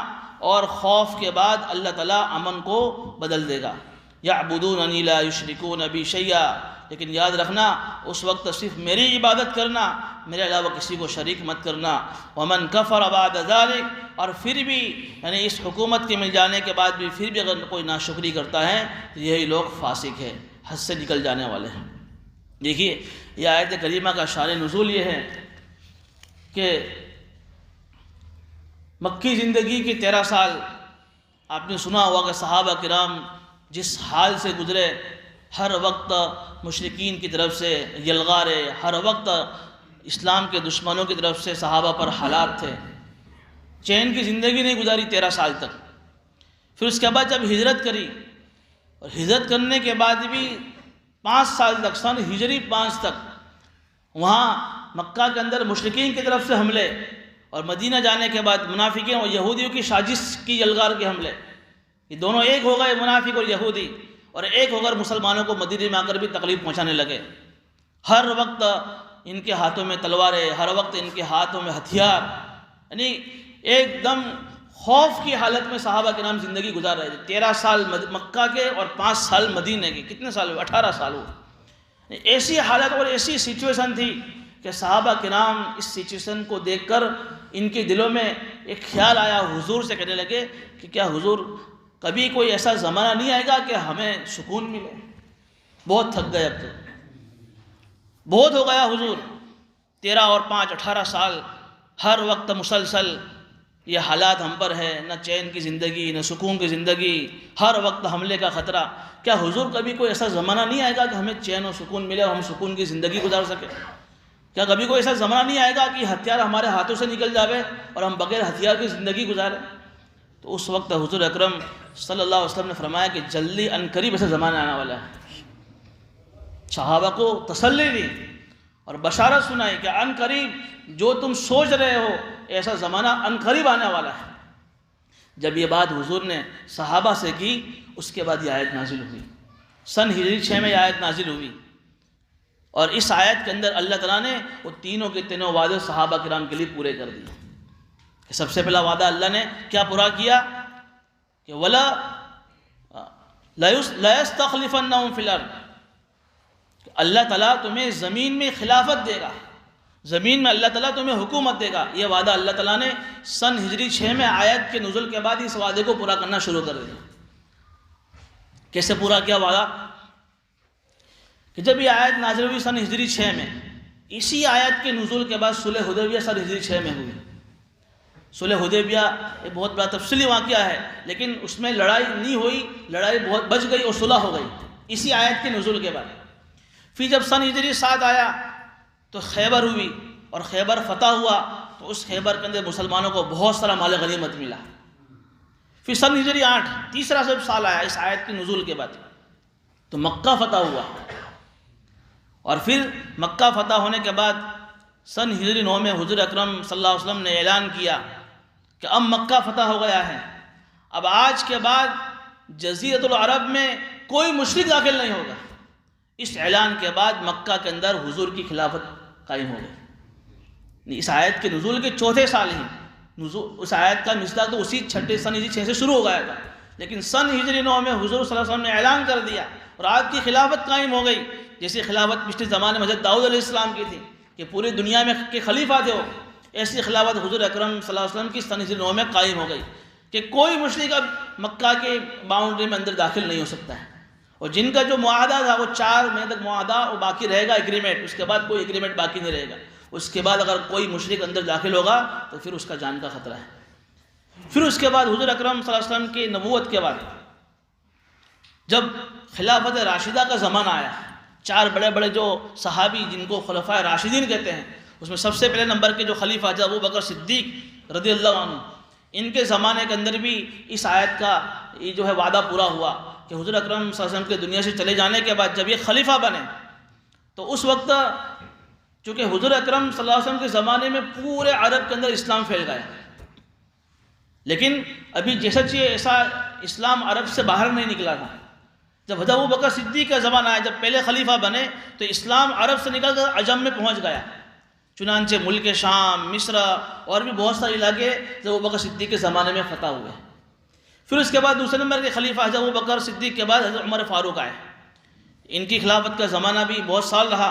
اور خوف کے بعد اللہ تعالیٰ امن کو بدل دے گا۔ يَعْبُدُونَنِي لَا يُشْرِكُونَ بِي شَيْئًا، لیکن یاد رکھنا اس وقت صرف میری عبادت کرنا، میرے علاوہ کسی کو شریک مت کرنا۔ وَمَن كَفَرَ بَعْدَ ذَلِكَ، اور پھر بھی یعنی اس حکومت کے مل جانے کے بعد بھی پھر بھی اگر کوئی ناشکری کرتا ہے تو یہی لوگ فاسق ہے، حد سے نکل جانے والے ہیں۔ دیکھیے یہ آیت کریمہ کا شان نزول یہ ہے کہ مکی زندگی کے 13 سال آپ نے سنا ہوا کہ صحابہ کرام جس حال سے گزرے، ہر وقت مشرکین کی طرف سے یلغارے، ہر وقت اسلام کے دشمنوں کی طرف سے صحابہ پر حالات تھے، چین کی زندگی نہیں گزاری 13 سال تک۔ پھر اس کے بعد جب ہجرت کری، اور ہجرت کرنے کے بعد بھی 5 سال تک، سن ہجری 5 تک وہاں مکہ کے اندر مشرکین کی طرف سے حملے، اور مدینہ جانے کے بعد منافقین اور یہودیوں کی سازش کی یلغار کے حملے، یہ دونوں ایک ہو گئے، منافق اور یہودی، اور ایک ہو کر مسلمانوں کو مدینے میں آ کر بھی تکلیف پہنچانے لگے۔ ہر وقت ان کے ہاتھوں میں تلواریں، ہر وقت ان کے ہاتھوں میں ہتھیار، یعنی ایک دم خوف کی حالت میں صحابہ کے نام زندگی گزار رہے تھے۔ 13 سال مکہ کے اور 5 سال مدینے کے، کتنے سال ہوئے؟ 18 سال ہوئے۔ ایسی حالت اور ایسی سچویشن تھی کہ صحابہ کرام اس سچویشن کو دیکھ کر ان کے دلوں میں ایک خیال آیا، حضور سے کہنے لگے کہ کیا حضور کبھی کوئی ایسا زمانہ نہیں آئے گا کہ ہمیں سکون ملے؟ بہت تھک گئے، اب تو بہت ہو گیا حضور، 13 اور 5 18 سال ہر وقت مسلسل یہ حالات ہم پر ہے، نہ چین کی زندگی نہ سکون کی زندگی، ہر وقت حملے کا خطرہ۔ کیا حضور کبھی کوئی ایسا زمانہ نہیں آئے گا کہ ہمیں چین و سکون ملے اور ہم سکون کی زندگی گزار سکیں؟ کیا کبھی کوئی ایسا زمانہ نہیں آئے گا کہ ہتھیار ہمارے ہاتھوں سے نکل جاوے اور ہم بغیر ہتھیار کی زندگی گزاریں؟ تو اس وقت حضور اکرم صلی اللہ علیہ وسلم نے فرمایا کہ جلدی عنقریب ایسا زمانہ آنے والا ہے۔ صحابہ کو تسلی دی اور بشارت سنائی کہ عنقریب جو تم سوچ رہے ہو ایسا زمانہ عنقریب آنے والا ہے۔ جب یہ بات حضور نے صحابہ سے کی، اس کے بعد یہ آیت نازل ہوئی، سن ہجری 6 میں یہ آیت نازل ہوئی، اور اس آیت کے اندر اللہ تعالیٰ نے وہ تینوں کے تینوں وعدے صحابہ کرام کے لیے پورے کر دیے۔ سب سے پہلا وعدہ اللہ نے کیا پورا کیا کہ وَلَا لَيَسْتَخْلِفَنَّهُمْ فِي الْأَرْضِ، اللہ تعالیٰ تمہیں زمین میں خلافت دے گا، زمین میں اللہ تعالیٰ تمہیں حکومت دے گا۔ یہ وعدہ اللہ تعالیٰ نے سن ہجری 6 میں آیت کے نزول کے بعد اس وعدے کو پورا کرنا شروع کر دیا۔ کیسے پورا کیا وعدہ؟ کہ جب یہ آیت نازل ہوئی سن ہجری 6 میں، اسی آیت کے نزول کے بعد صلح حدیبیہ سن ہجری 6 میں ہوئی۔ صلح حدیبیہ ایک بہت بڑا تفصیلی واقعہ ہے، لیکن اس میں لڑائی نہیں ہوئی، لڑائی بہت بچ گئی اور صلح ہو گئی اسی آیت کے نزول کے بعد۔ پھر جب سن ہجری 7 آیا تو خیبر ہوئی، اور خیبر فتح ہوا، تو اس خیبر کے اندر مسلمانوں کو بہت سارا مال غنیمت ملا۔ پھر سن ہجری 8 تیسرا جب سال آیا اس آیت کے نزول کے بعد، تو مکہ فتح ہوا، اور پھر مکہ فتح ہونے کے بعد سن ہجری 9 میں حضور اکرم صلی اللہ علیہ وسلم نے اعلان کیا کہ اب مکہ فتح ہو گیا ہے، اب آج کے بعد جزیرۃ العرب میں کوئی مشرک داخل نہیں ہوگا۔ اس اعلان کے بعد مکہ کے اندر حضور کی خلافت قائم ہو گئی۔ اس آیت کے نزول کے چوتھے سال ہی اس آیت کا مصداق تو اسی چھٹے سن ہجری 6 سے شروع ہو گیا تھا، لیکن سن ہجری 9 میں حضور صلی اللہ علیہ وسلم نے اعلان کر دیا اور آپ کی خلافت قائم ہو گئی۔ جیسے خلافت پچھلے زمانے میں حضرت داؤد علیہ السلام کی تھی کہ پوری دنیا میں کے خلیفہ تھے وہ، ایسی خلافت حضور اکرم صلی اللہ علیہ وسلم کی سن ہجری 9 میں قائم ہو گئی کہ کوئی مشرک اب مکہ کے باؤنڈری میں اندر داخل نہیں ہو سکتا ہے۔ اور جن کا جو معاہدہ تھا وہ 4 مہینے تک معاہدہ اور باقی رہے گا ایگریمنٹ، اس کے بعد کوئی ایگریمنٹ باقی نہیں رہے گا۔ اس کے بعد اگر کوئی مشرک اندر داخل ہوگا تو پھر اس کا جان کا خطرہ ہے۔ پھر اس کے بعد حضور اکرم صلی اللہ علیہ وسلم کی نبوت کے بعد جب خلافت راشدہ کا زمانہ آیا، 4 بڑے بڑے جو صحابی جن کو خلفائے راشدین کہتے ہیں، اس میں سب سے پہلے نمبر کے جو خلیفہ تھے ابو بکر صدیق رضی اللہ عنہ، ان کے زمانے کے اندر بھی اس آیت کا یہ جو ہے وعدہ پورا ہوا کہ حضور اکرم صلی اللہ علیہ وسلم کے دنیا سے چلے جانے کے بعد جب یہ خلیفہ بنے تو اس وقت چونکہ حضور اکرم صلی اللہ علیہ وسلم کے زمانے میں پورے عرب کے اندر اسلام پھیل گیا، لیکن ابھی جیسا چاہیے ایسا اسلام عرب سے باہر نہیں نکلا تھا۔ جب حضرت ابو بکر صدیق کا زمانہ آیا، جب پہلے خلیفہ بنے تو اسلام عرب سے نکل کر عجم میں پہنچ گیا، چنانچہ ملک شام، مصر اور بھی بہت سارے علاقے جب ابو بکر صدیق کے زمانے میں فتح ہوئے۔ پھر اس کے بعد دوسرے نمبر کے خلیفہ حضرت ابو بکر صدیق کے بعد حضرت عمر فاروق آئے۔ ان کی خلافت کا زمانہ بھی بہت سال رہا۔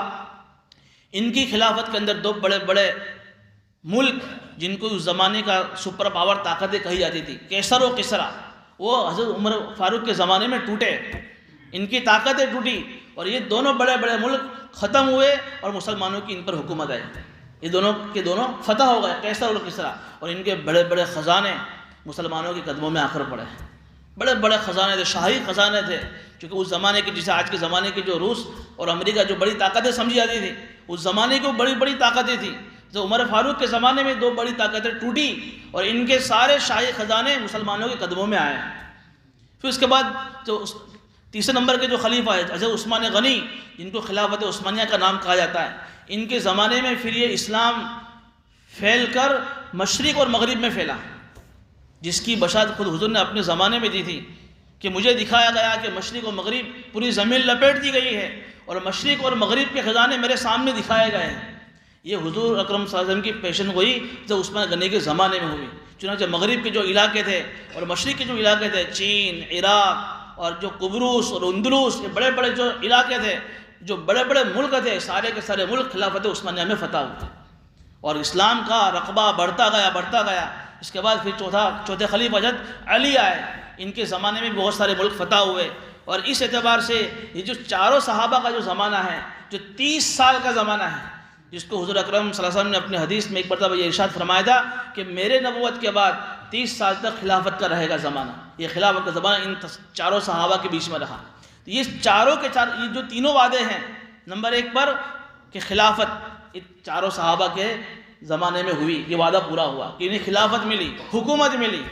ان کی خلافت کے اندر 2 بڑے بڑے ملک جن کو اس زمانے کا سپر پاور طاقتیں کہی جاتی تھی، کیسر و کسرا، وہ حضرت عمر فاروق کے زمانے میں ٹوٹے، ان کی طاقتیں ٹوٹی اور یہ دونوں بڑے بڑے ملک ختم ہوئے اور مسلمانوں کی ان پر حکومت آئی۔ یہ دونوں کے دونوں فتح ہو گئے، کیسر اور کسرا، اور ان کے بڑے بڑے خزانے مسلمانوں کے قدموں میں آخر پڑے۔ بڑے بڑے خزانے تھے، شاہی خزانے تھے، کیونکہ اس زمانے کی جسے آج کے زمانے کی جو روس اور امریکہ جو بڑی طاقتیں سمجھی جاتی تھی، اس زمانے کی وہ بڑی بڑی طاقتیں تھیں۔ جو عمر فاروق کے زمانے میں 2 بڑی طاقتیں ٹوٹی اور ان کے سارے شاہی خزانے مسلمانوں کے قدموں میں آئے۔ پھر اس کے بعد جو تیسرے نمبر کے جو خلیفہ ہے حضرت عثمان غنی، جن کو خلافت عثمانیہ کا نام کہا جاتا ہے، ان کے زمانے میں پھر یہ اسلام پھیل کر مشرق اور مغرب میں پھیلا، جس کی بشارت خود حضور نے اپنے زمانے میں دی تھی کہ مجھے دکھایا گیا کہ مشرق اور مغرب پوری زمین لپیٹ دی گئی ہے اور مشرق اور مغرب کے خزانے میرے سامنے دکھائے گئے ہیں۔ یہ حضور اکرم صلی اللہ علیہ وسلم کی پیشن گوئی جو عثمان غنی کے زمانے میں ہوئی۔ چنانچہ مغرب کے جو علاقے تھے اور مشرق کے جو علاقے تھے، چین، عراق اور جو قبرص اور اندلس، یہ بڑے بڑے جو علاقے تھے، جو بڑے بڑے ملک تھے، سارے کے سارے ملک خلافت عثمانیہ میں فتح ہوئے اور اسلام کا رقبہ بڑھتا گیا۔ اس کے بعد پھر چوتھے خلیفہ حضرت علی آئے، ان کے زمانے میں بہت سارے ملک فتح ہوئے۔ اور اس اعتبار سے یہ جو چاروں صحابہ کا جو زمانہ ہے، جو 30 سال کا زمانہ ہے، جس کو حضور اکرم صلی اللہ علیہ وسلم نے اپنے حدیث میں ایک مرتبہ یہ ارشاد فرمایا تھا کہ میرے نبوت کے بعد 30 سال تک خلافت کا رہے گا زمانہ، یہ خلافت کا زمانہ ان چاروں صحابہ کے بیچ میں رہا۔ یہ چاروں کے یہ جو تینوں وعدے ہیں، نمبر 1 پر کہ خلافت ان چاروں صحابہ کے زمانے میں ہوئی، یہ وعدہ پورا ہوا کہ انہیں خلافت ملی، حکومت ملی۔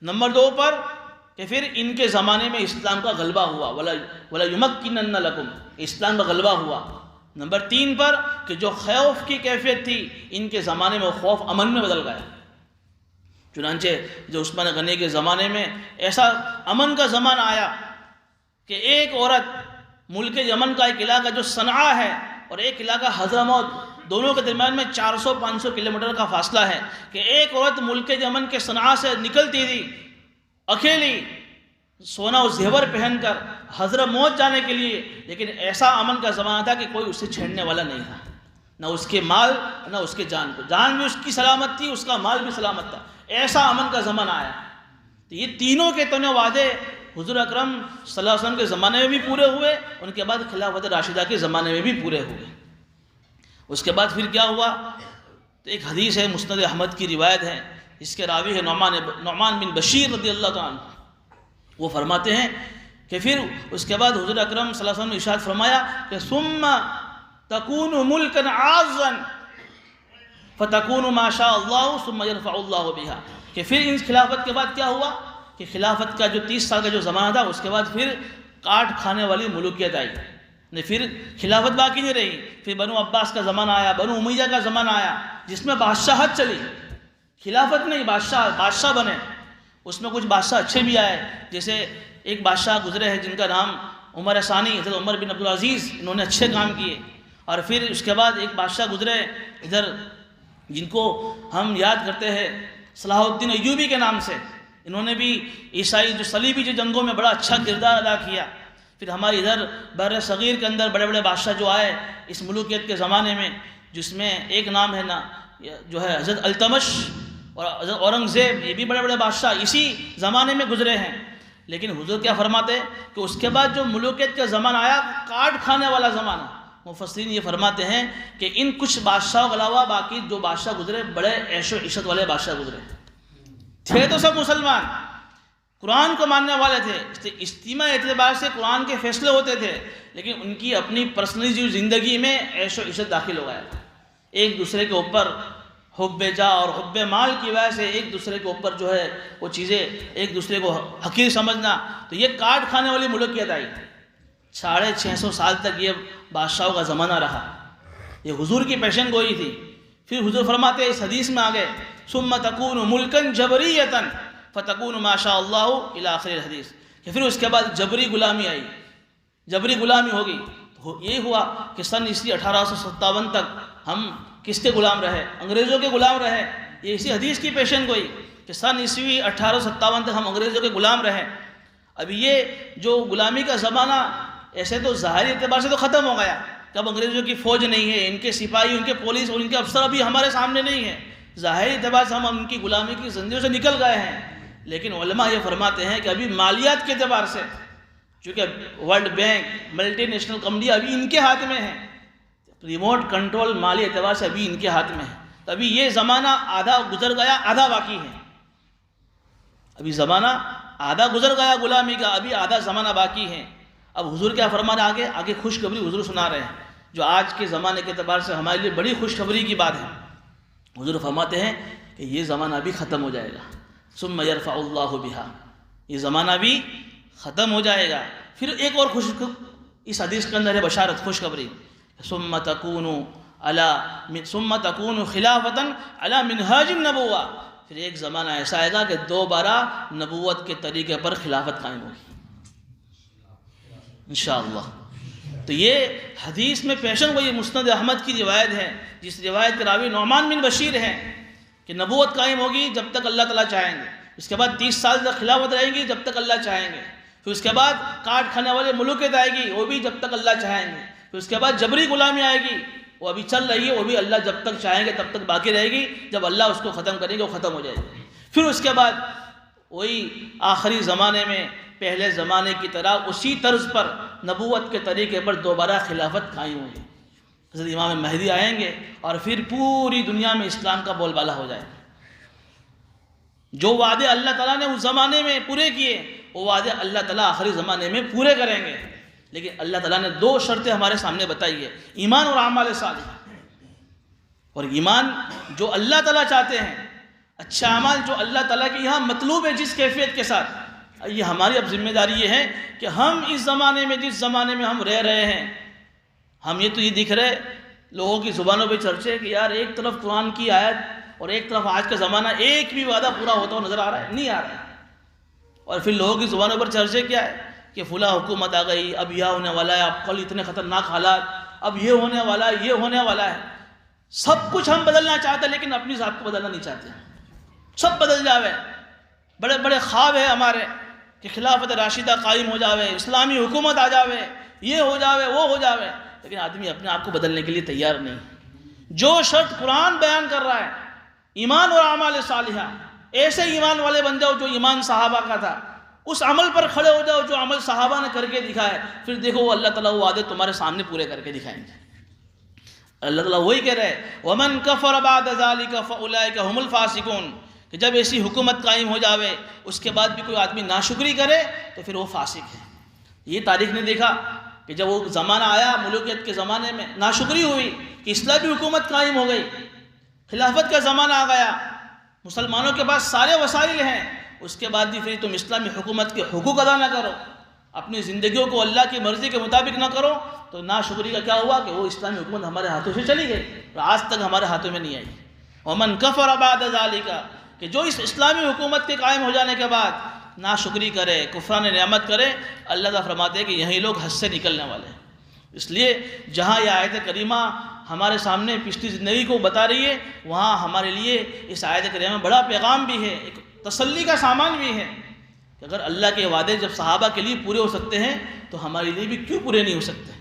نمبر 2 پر کہ پھر ان کے زمانے میں اسلام کا غلبہ ہوا، وَلَا يُمَكِّنَنَّ لَكُمْ، اسلام کا غلبہ ہوا۔ نمبر 3 پر کہ جو خوف کی کیفیت تھی، ان کے زمانے میں وہ خوف امن میں بدل گیا۔ چنانچہ جو عثمان غنی کے زمانے میں ایسا امن کا زمانہ آیا کہ ایک عورت، ملک یمن کا ایک علاقہ جو صنعاء ہے اور ایک علاقہ حضرموت، دونوں کے درمیان میں 400-500 کلومیٹر کا فاصلہ ہے، کہ ایک عورت ملک یمن کے صنعاء سے نکلتی تھی اکیلی، سونا و زیور پہن کر حضرموت جانے کے لیے، لیکن ایسا امن کا زمانہ تھا کہ کوئی اسے چھیڑنے والا نہیں تھا، نہ اس کے مال نہ اس کے جان کو، جان بھی اس کی سلامت تھی، اس کا مال بھی سلامت تھا، ایسا امن کا زمانہ آیا۔ تو یہ تینوں کے تینوں وعدے حضور اکرم صلی اللہ علیہ وسلم کے زمانے میں بھی پورے ہوئے، ان کے بعد خلافت راشدہ کے زمانے میں بھی پورے ہوئے۔ اس کے بعد پھر کیا ہوا؟ تو ایک حدیث ہے، مسند احمد کی روایت ہے، اس کے راوی ہے نعمان بن بشیر رضی اللہ تعالیٰ عنہ۔ وہ فرماتے ہیں کہ پھر اس کے بعد حضور اکرم صلی اللہ علیہ وسلم نے ارشاد فرمایا کہ ثم تکون ملکا عازا فتکون ما شاء اللہ ثم یرفع اللہ بها، کہ پھر ان خلافت کے بعد کیا ہوا کہ خلافت کا جو 30 سال کا جو زمانہ تھا، اس کے بعد پھر کاٹ کھانے والی ملوکیت آئی، نہیں پھر خلافت باقی نہیں رہی. پھر بنو عباس کا زمانہ آیا، بنو امیہ کا زمانہ آیا، جس میں بادشاہت چلی، خلافت نہیں، بادشاہ بنے. اس میں کچھ بادشاہ اچھے بھی آئے، جیسے ایک بادشاہ گزرے ہیں جن کا نام عمر ثانی، حضرت عمر بن عبدالعزیز، انہوں نے اچھے کام کیے. اور پھر اس کے بعد ایک بادشاہ گزرے ادھر جن کو ہم یاد کرتے ہیں صلاح الدین ایوبی کے نام سے. انہوں نے بھی عیسائی جو صلیبی جو جنگوں میں بڑا اچھا کردار ادا کیا. پھر ہمارے ادھر بر صغیر کے اندر بڑے بڑے بادشاہ جو آئے اس ملوکیت کے زمانے میں، جس میں ایک نام ہے نا جو ہے حضرت التمش اور حضرت اورنگزیب، یہ بھی بڑے بڑے بادشاہ اسی زمانے میں گزرے ہیں. لیکن حضور کیا فرماتے ہیں کہ اس کے بعد جو ملوکیت کا زمانہ آیا، کاٹ کھانے والا زمانہ. مفسرین یہ فرماتے ہیں کہ ان کچھ بادشاہوں کے علاوہ باقی جو بادشاہ گزرے بڑے عیش و عشرت والے بادشاہ گزرے تھے. تو سب مسلمان قرآن کو ماننے والے تھے، اجتماع اعتبار سے قرآن کے فیصلے ہوتے تھے، لیکن ان کی اپنی پرسنل زندگی میں عیش و عشرت داخل ہو گیا. ایک دوسرے کے اوپر حب جا اور حب مال کی وجہ سے ایک دوسرے کے اوپر جو ہے وہ چیزیں ایک دوسرے کو حقیر سمجھنا، تو یہ کاٹ کھانے والی ملوکیت آئی. 650 سال تک یہ بادشاہوں کا زمانہ رہا. یہ حضور کی پیشن گوئی تھی. پھر حضور فرماتے ہیں اس حدیث میں آگے ثم تکون ملکن جبریتا فتکون ما شاء اللہ الی آخر الحدیث، کہ پھر اس کے بعد جبری غلامی آئی، جبری غلامی ہوگی. یہ ہوا کہ سن عیسوی 1857 تک ہم کس کے غلام رہے؟ انگریزوں کے غلام رہے. یہ اسی حدیث کی پیشن گوئی کہ سن عیسوی 1857 تک ہم انگریزوں کے غلام رہے. ابھی یہ جو غلامی کا زمانہ ایسے تو ظاہری اعتبار سے تو ختم ہو گیا کہ اب انگریزوں کی فوج نہیں ہے، ان کے سپاہی، ان کے پولیس اور ان کے افسر ابھی ہمارے سامنے نہیں ہیں. ظاہری اعتبار سے ہم ان کی غلامی کی زنجیروں سے نکل گئے ہیں. لیکن علماء یہ فرماتے ہیں کہ ابھی مالیات کے اعتبار سے، چونکہ world bank, multi national company ابھی ان کے ہاتھ میں ہے، ریموٹ کنٹرول مالی اعتبار سے ابھی ان کے ہاتھ میں ہے. تو ابھی یہ زمانہ آدھا گزر گیا، آدھا باقی ہے. ابھی زمانہ آدھا گزر گیا غلامی کا، ابھی آدھا زمانہ باقی ہے. اب حضور کیا فرما رہے ہیں؟ آگے خوشخبری حضور سنا رہے ہیں جو آج کے زمانے کے اعتبار سے ہمارے لیے بڑی خوشخبری کی بات ہے. حضور فرماتے ہیں کہ یہ زمانہ بھی ختم ہو جائے گا. ثم یرفع اللہ بہا، یہ زمانہ بھی ختم ہو جائے گا. پھر ایک اور اس حدیث کے اندر ہے بشارت، خوشخبری. ثم تکون خلافتا علی منہاج النبوہ، پھر ایک زمانہ ایسا آئے گا کہ دوبارہ نبوت کے طریقے پر خلافت قائم ہوگی انشاءاللہ. تو یہ حدیث میں پیشن وہ یہ مسند احمد کی روایت ہے، جس روایت کے راوی نعمان بن بشیر ہیں کہ نبوت قائم ہوگی جب تک اللہ تعالیٰ چاہیں گے. اس کے بعد 30 سال تک خلافت رہیں گی جب تک اللہ چاہیں گے. پھر اس کے بعد کاٹ کھانے والے ملوکیت آئے گی، وہ بھی جب تک اللہ چاہیں گے. پھر اس کے بعد جبری غلامی آئے گی، وہ ابھی چل رہی ہے، وہ بھی اللہ جب تک چاہیں گے تب تک باقی رہے گی. جب اللہ اس کو ختم کریں گے وہ ختم ہو جائے گی. پھر اس کے بعد وہی آخری زمانے میں پہلے زمانے کی طرح اسی طرز پر نبوت کے طریقے پر دوبارہ خلافت قائم ہوگی. حضرت امام مہدی آئیں گے اور پھر پوری دنیا میں اسلام کا بول بالا ہو جائے گا. جو وعدے اللہ تعالیٰ نے اس زمانے میں پورے کیے وہ وعدے اللہ تعالیٰ آخری زمانے میں پورے کریں گے. لیکن اللہ تعالیٰ نے 2 شرطیں ہمارے سامنے بتائی ہے، ایمان اور اعمال صالحہ. اور ایمان جو اللہ تعالیٰ چاہتے ہیں، اچھا اعمال جو اللہ تعالیٰ کے یہاں مطلوب ہے جس کیفیت کے ساتھ. یہ ہماری اب ذمہ داری یہ ہے کہ ہم اس زمانے میں جس زمانے میں ہم رہ رہے ہیں، ہم یہ تو یہ دکھ رہے لوگوں کی زبانوں پہ چرچے کہ یار ایک طرف قرآن کی آیت اور ایک طرف آج کا زمانہ، ایک بھی وعدہ پورا ہوتا ہو نظر آ رہا ہے؟ نہیں آ رہا ہے. اور پھر لوگوں کی زبانوں پر چرچے کیا ہے کہ فلاں حکومت آ گئی، اب یہ ہونے والا ہے، اب کل اتنے خطرناک حالات، اب یہ ہونے والا ہے، یہ ہونے والا ہے. سب کچھ ہم بدلنا چاہتے ہیں لیکن اپنی ذات کو بدلنا نہیں چاہتے. سب بدل جاوے، بڑے بڑے خواب ہیں ہمارے کہ خلافت راشدہ قائم ہو جاوے، اسلامی حکومت آ جاوے، یہ ہو جاوے، وہ ہو جاوے، لیکن آدمی اپنے آپ کو بدلنے کے لیے تیار نہیں. جو شرط قرآن بیان کر رہا ہے ایمان اور اعمال صالحہ، ایسے ایمان والے بن جاؤ جو ایمان صحابہ کا تھا، اس عمل پر کھڑے ہو جاؤ جو عمل صحابہ نے کر کے دکھایا. پھر دیکھو وہ اللہ تعالیٰ وہ وعدے تمہارے سامنے پورے کر کے دکھائیں گے. اللہ تعالیٰ وہی کہہ رہے وَمَنْ كَفَرَ بَعْدَ ذَلِكَ فَأُولَئِكَ هُمُ الْفَاسِقُونَ، کہ جب ایسی حکومت قائم ہو جاوے اس کے بعد بھی کوئی آدمی ناشکری کرے تو پھر وہ فاسق ہے. یہ تاریخ نے دیکھا کہ جب وہ زمانہ آیا ملوکیت کے زمانے میں ناشکری ہوئی کہ اسلامی حکومت قائم ہو گئی، خلافت کا زمانہ آ گیا، مسلمانوں کے پاس سارے وسائل ہیں، اس کے بعد بھی پھر تم اسلامی حکومت کے حقوق ادا نہ کرو اپنی زندگیوں کو اللہ کی مرضی کے مطابق نہ کرو تو ناشکری کا کیا ہوا کہ وہ اسلامی حکومت ہمارے ہاتھوں سے چلی گئی اور آج تک ہمارے ہاتھوں میں نہیں آئی. ومن کفر بعد ذالک، کہ جو اس اسلامی حکومت کے قائم ہو جانے کے بعد ناشکری کرے، کفران نعمت کرے، اللہ تعالیٰ فرماتے ہیں کہ یہی لوگ حد سے نکلنے والے ہیں. اس لیے جہاں یہ آیت کریمہ ہمارے سامنے پچھلی زندگی کو بتا رہی ہے، وہاں ہمارے لیے اس آیت کریمہ میں بڑا پیغام بھی ہے، ایک تسلی کا سامان بھی ہے کہ اگر اللہ کے وعدے جب صحابہ کے لیے پورے ہو سکتے ہیں تو ہمارے لیے بھی کیوں پورے نہیں ہو سکتے.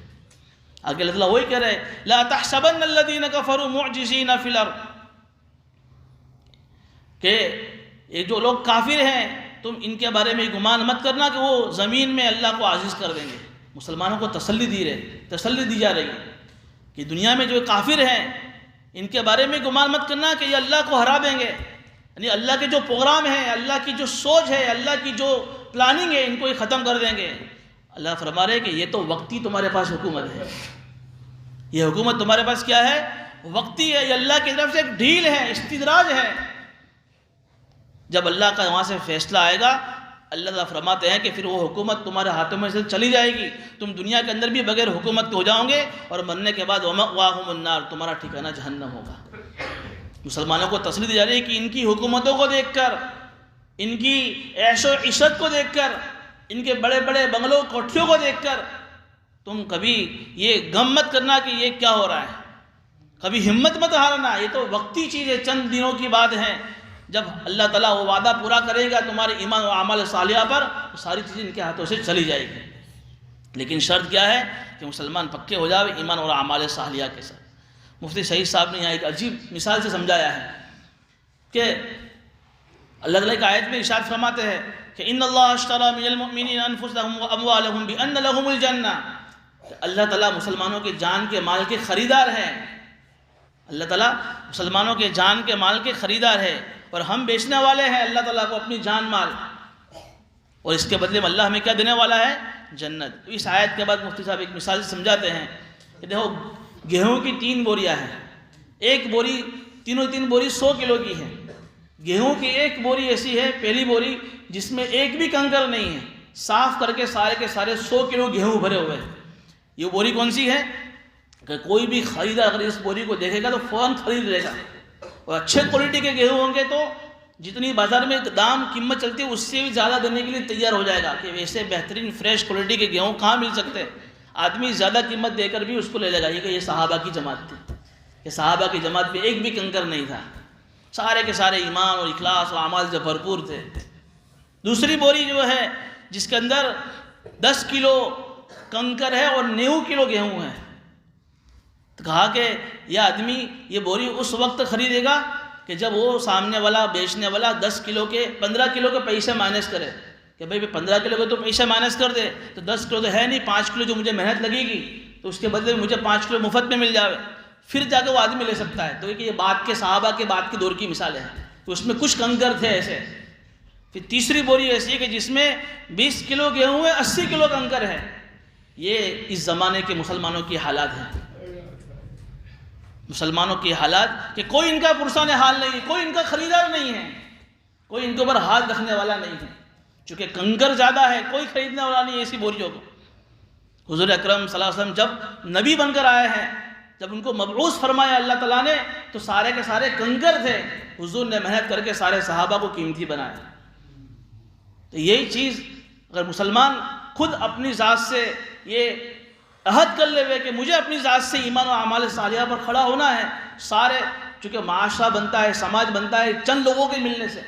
آگے اللہ تعالیٰ وہی کہہ رہے ہیں لا تحسبن الذین کفروا معجزین فی الارض، کہ یہ جو لوگ کافر ہیں تم ان کے بارے میں گمان مت کرنا کہ وہ زمین میں اللہ کو عاجز کر دیں گے. مسلمانوں کو تسلی دی جا رہی ہے کہ دنیا میں جو کافر ہیں ان کے بارے میں گمان مت کرنا کہ یہ اللہ کو ہرا دیں گے. یعنی اللہ کے جو پروگرام ہیں، اللہ کی جو سوچ ہے، اللہ کی جو پلاننگ ہے، ان کو یہ ختم کر دیں گے. اللہ فرما رہے کہ یہ تو وقتی تمہارے پاس حکومت ہے، یہ حکومت تمہارے پاس کیا ہے؟ وقتی ہے. یہ اللہ کی طرف سے ایک ڈھیل ہے، استدراج ہے. جب اللہ کا وہاں سے فیصلہ آئے گا، اللہ تعالیٰ فرماتے ہیں کہ پھر وہ حکومت تمہارے ہاتھوں میں سے چلی جائے گی. تم دنیا کے اندر بھی بغیر حکومت کے ہو جاؤ گے اور مرنے کے بعد وَمَأْوَاهُمُ النَّارُ، تمہارا ٹھکانہ جہنم ہوگا. مسلمانوں کو تسلی دی جا رہی ہے کہ ان کی حکومتوں کو دیکھ کر، ان کی عیش و عشرت کو دیکھ کر، ان کے بڑے بڑے بنگلوں کوٹھیوں کو دیکھ کر تم کبھی یہ غم مت کرنا کہ یہ کیا ہو رہا ہے، کبھی ہمت مت ہارنا. یہ تو وقتی چیز ہے، چند دنوں کی بات ہے. جب اللہ تعالیٰ وہ وعدہ پورا کرے گا تمہارے ایمان و اعمال صالحہ پر تو ساری چیزیں ان کے ہاتھوں سے چلی جائے گی. لیکن شرط کیا ہے کہ مسلمان پکے ہو جاوے ایمان اور اعمال صالحہ کے ساتھ. مفتی سعید صاحب نے یہاں ایک عجیب مثال سے سمجھایا ہے کہ اللہ تعالیٰ کی آیت میں ارشاد فرماتے ہیں کہ ان اللہ اشتری من المؤمنین انفسهم واموالهم بان لهم الجنہ، کہ اللہ تعالیٰ مسلمانوں کے جان کے مال کے خریدار ہیں. اللہ تعالیٰ مسلمانوں کے جان کے مال کے خریدار ہے اور ہم بیچنے والے ہیں اللہ تعالیٰ کو اپنی جان مال، اور اس کے بدلے میں اللہ ہمیں کیا دینے والا ہے؟ جنت. اس آیت کے بعد مفتی صاحب ایک مثال سے سمجھاتے ہیں کہ دیکھو گیہوں کی 3 بوریاں ہیں، ایک بوری تین بوری 100 کلو کی ہے. گیہوں کی ایک بوری ایسی ہے، پہلی بوری جس میں ایک بھی کنکر نہیں ہے، صاف کر کے سارے 100 کلو گیہوں بھرے ہوئے ہیں. یہ بوری کون سی ہے کہ کوئی بھی خریدار اگر اس بوری کو دیکھے گا تو فوراً خرید لے گا، اور اچھے کوالٹی کے گیہوں ہوں گے تو جتنی بازار میں دام قیمت چلتی ہے اس سے بھی زیادہ دینے کے لیے تیار ہو جائے گا کہ ویسے بہترین فریش کوالٹی کے گیہوں کہاں مل سکتے ہیں. آدمی زیادہ قیمت دے کر بھی اس کو لے لے گا. یہ کہ یہ صحابہ کی جماعت تھی، کہ صحابہ کی جماعت پہ ایک بھی کنکر نہیں تھا، سارے کے سارے ایمان اور اخلاص اور اعمال سے بھرپور تھے. دوسری بوری جو ہے جس کے اندر 10 کلو کنکر ہے اور 90 کلو گیہوں ہے، تو کہا کہ یہ آدمی یہ بوری اس وقت خریدے گا کہ جب وہ سامنے والا بیچنے والا 10 کلو کے 15 کلو کے پیسے مائنس کرے کہ بھائی 15 کلو کے تو پیسے مائنس کر دے تو 10 کلو تو ہے نہیں، 5 کلو جو مجھے محنت لگے گی تو اس کے بدلے میں مجھے 5 کلو مفت میں مل جاوے، پھر جا کے وہ آدمی لے سکتا ہے. تو یہ بات کے صحابہ کے بات کے دور کی مثالیں ہیں. تو اس میں کچھ کنکر تھے ایسے. پھر تیسری بوری ایسی ہے کہ جس میں 20 کلو گیہوں ہے، 80 کلو کنکر ہے. یہ اس زمانے کے مسلمانوں کی حالات ہیں، مسلمانوں کی حالات کہ کوئی ان کا پرسان حال نہیں، کوئی ان کا خریدار نہیں ہے، کوئی ان کے اوپر ہاتھ رکھنے والا نہیں ہے. چونکہ کنکر زیادہ ہے، کوئی خریدنے والا نہیں ہے ایسی بوریوں کو. حضور اکرم صلی اللہ علیہ وسلم جب نبی بن کر آئے ہیں، جب ان کو مبعوث فرمایا اللہ تعالیٰ نے، تو سارے کے سارے کنکر تھے. حضور نے محنت کر کے سارے صحابہ کو قیمتی بنایا. تو یہی چیز اگر مسلمان خود اپنی ذات سے یہ عہد کر لے ہوئے کہ مجھے اپنی ذات سے ایمان و اعمال صالحہ پر کھڑا ہونا ہے، سارے چونکہ معاشرہ بنتا ہے، سماج بنتا ہے چند لوگوں کے ملنے سے،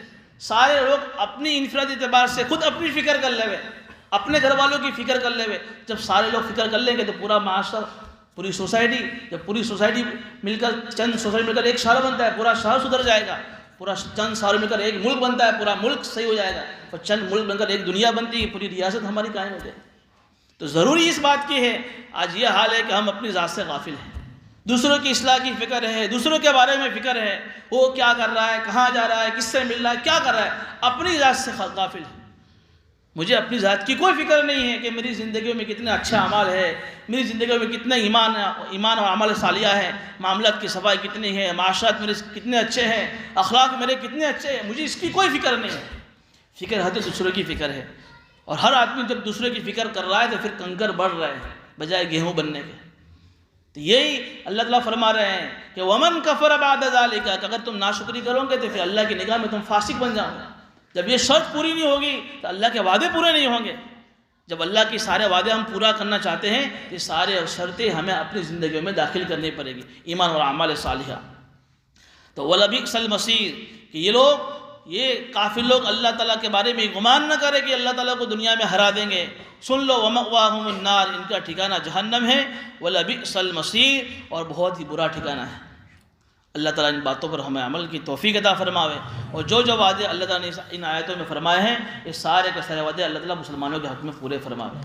سارے لوگ اپنی انفرادی اعتبار سے خود اپنی فکر کر لے ہوئے، اپنے گھر والوں کی فکر کر لے ہوئے. جب سارے لوگ فکر کر لیں گے تو پورا معاشرہ، پوری سوسائٹی، جب پوری سوسائٹی مل کر چند سوسائٹی مل کر ایک شہر بنتا ہے، پورا شہر سدھر جائے گا. پورا چند شہر مل کر ایک ملک بنتا ہے، پورا ملک صحیح ہو جائے گا. اور چند ملک بن کر ایک دنیا بنتی ہے، پوری ریاست ہماری قائم ہو جائے. تو ضروری اس بات کی ہے، آج یہ حال ہے کہ ہم اپنی ذات سے غافل ہیں، دوسروں کی اصلاح کی فکر ہے، دوسروں کے بارے میں فکر ہے، وہ کیا کر رہا ہے، کہاں جا رہا ہے، کس سے مل رہا ہے، کیا کر رہا ہے، اپنی ذات سے غافل ہے. مجھے اپنی ذات کی کوئی فکر نہیں ہے کہ میری زندگیوں میں کتنے اچھے اعمال ہے، میری زندگیوں میں کتنا ایمان اور عمل صالحہ ہے، معاملات کی صفائی کتنی ہے، معاشرات میرے کتنے اچھے ہیں، اخلاق میرے کتنے اچھے ہیں. مجھے اس کی کوئی فکر نہیں ہے. فکر ہے تو دوسروں کی فکر ہے. اور ہر آدمی جب دوسرے کی فکر کر رہا ہے تو پھر کنکر بڑھ رہے ہیں بجائے گیہوں بننے کے. تو یہی اللہ تعالیٰ فرما رہے ہیں کہ ومن کفر بعد ذالک، کہ اگر تم ناشکری کرو گے تو پھر اللہ کی نگاہ میں تم فاسق بن جاؤ گے. جب یہ شرط پوری نہیں ہوگی تو اللہ کے وعدے پورے نہیں ہوں گے. جب اللہ کی سارے وعدے ہم پورا کرنا چاہتے ہیں تو یہ سارے شرطیں ہمیں اپنی زندگیوں میں داخل کرنی پڑے گی، ایمان اور اعمال صالحہ. تو وَلَبِئْسَ الْمَصِيرُ، کہ یہ لوگ، یہ کافر لوگ اللہ تعالیٰ کے بارے میں گمان نہ کرے کہ اللہ تعالیٰ کو دنیا میں ہرا دیں گے. سن لو وَمَأْوَاهُمُ النَّارُ، ان کا ٹھکانہ جہنم ہے. وَلَبِئْسَ الْمَصِيرُ، اور بہت ہی برا ٹھکانہ ہے. اللہ تعالیٰ ان باتوں پر ہمیں عمل کی توفیق عطا فرماوے. اور جو وعدے اللہ تعالیٰ نے ان آیتوں میں فرمائے ہیں، یہ سارے کے سارے وعدے اللہ تعالیٰ مسلمانوں کے حق میں پورے فرماوے.